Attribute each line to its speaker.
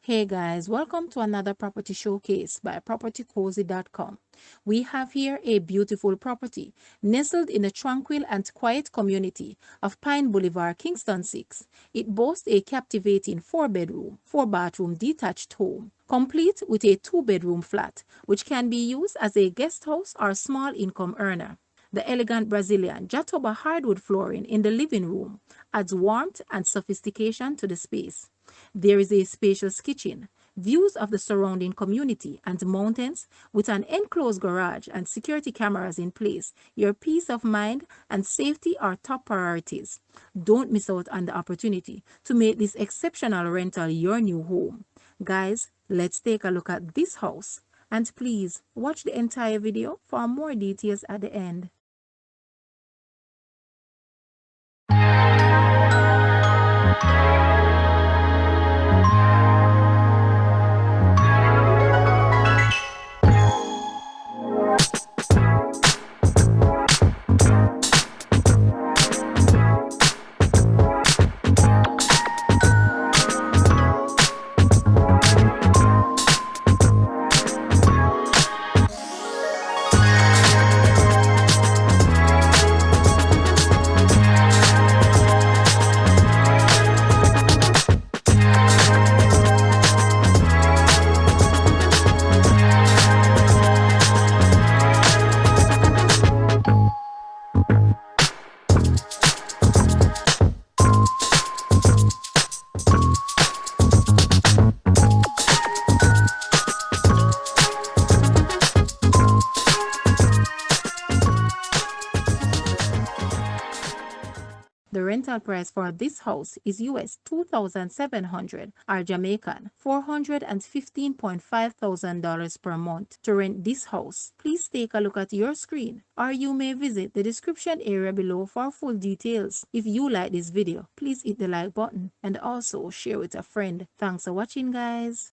Speaker 1: Hey guys, welcome to another property showcase by propertycozy.com. We have here a beautiful property nestled in a tranquil and quiet community of Pine Boulevard, Kingston 6. It boasts a captivating 4-bedroom, 4-bathroom detached home, complete with a 2-bedroom flat, which can be used as a guest house or small income earner. The elegant Brazilian Jatoba hardwood flooring in the living room adds warmth and sophistication to the space. There is a spacious kitchen, views of the surrounding community and mountains with an enclosed garage and security cameras in place. Your peace of mind and safety are top priorities. Don't miss out on the opportunity to make this exceptional rental your new home. Guys, let's take a look at this house. And please watch the entire video for more details at the end. The rental price for this house is US 2,700 or Jamaican $415,500 per month. To rent this house, please take a look at your screen or you may visit the description area below for full details. If you like this video, please hit the like button and also share with a friend. Thanks for watching, guys.